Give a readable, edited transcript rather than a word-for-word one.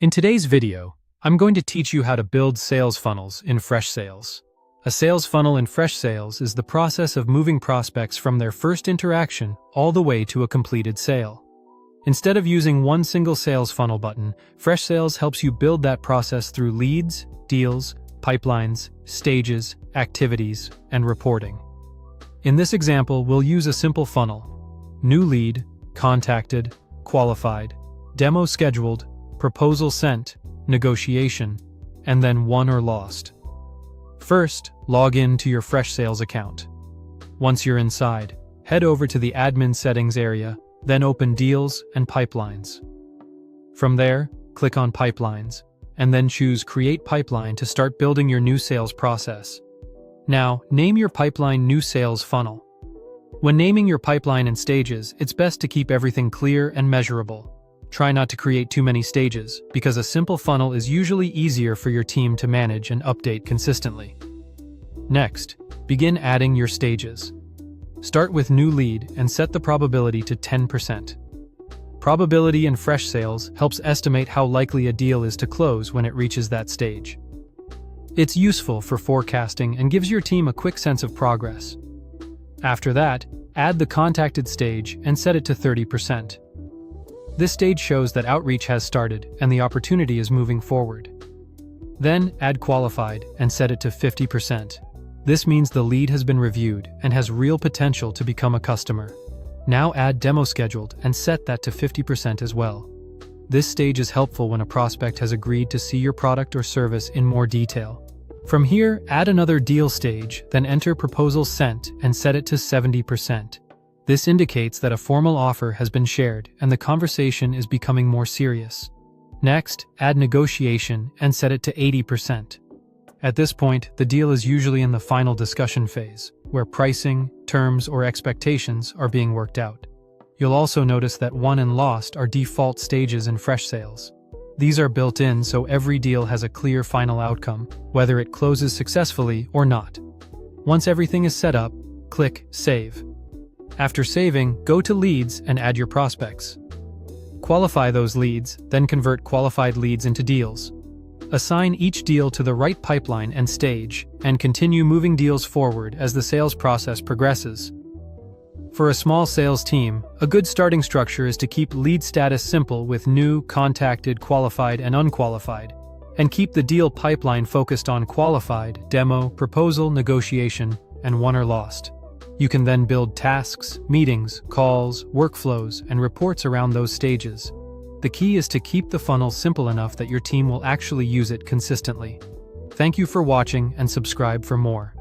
In today's video, I'm going to teach you how to build sales funnels in Freshsales. A sales funnel in Freshsales is the process of moving prospects from their first interaction all the way to a completed sale. Instead of using one single sales funnel button, Freshsales helps you build that process through leads, deals, pipelines, stages, activities, and reporting. In this example, we'll use a simple funnel: new lead, contacted, qualified, demo scheduled, proposal sent, negotiation, and then won or lost. First, log in to your Freshsales account. Once you're inside, head over to the admin settings area, then open Deals and Pipelines. From there, click on Pipelines, and then choose Create Pipeline to start building your new sales process. Now, name your pipeline New Sales Funnel. When naming your pipeline and stages, it's best to keep everything clear and measurable. Try not to create too many stages, because a simple funnel is usually easier for your team to manage and update consistently. Next, begin adding your stages. Start with new lead and set the probability to 10%. Probability in Freshsales helps estimate how likely a deal is to close when it reaches that stage. It's useful for forecasting and gives your team a quick sense of progress. After that, add the contacted stage and set it to 30%. This stage shows that outreach has started and the opportunity is moving forward. Then add qualified and set it to 50%. This means the lead has been reviewed and has real potential to become a customer. Now add demo scheduled and set that to 50% as well. This stage is helpful when a prospect has agreed to see your product or service in more detail. From here, add another deal stage, then enter proposal sent and set it to 70%. This indicates that a formal offer has been shared and the conversation is becoming more serious. Next, add negotiation and set it to 80%. At this point, the deal is usually in the final discussion phase, where pricing, terms, or expectations are being worked out. You'll also notice that won and lost are default stages in Freshsales. These are built in so every deal has a clear final outcome, whether it closes successfully or not. Once everything is set up, click Save. After saving, go to Leads and add your prospects. Qualify those leads, then convert qualified leads into deals. Assign each deal to the right pipeline and stage, and continue moving deals forward as the sales process progresses. For a small sales team, a good starting structure is to keep lead status simple with new, contacted, qualified, and unqualified, and keep the deal pipeline focused on qualified, demo, proposal, negotiation, and won or lost. You can then build tasks, meetings, calls, workflows, and reports around those stages. The key is to keep the funnel simple enough that your team will actually use it consistently. Thank you for watching and subscribe for more.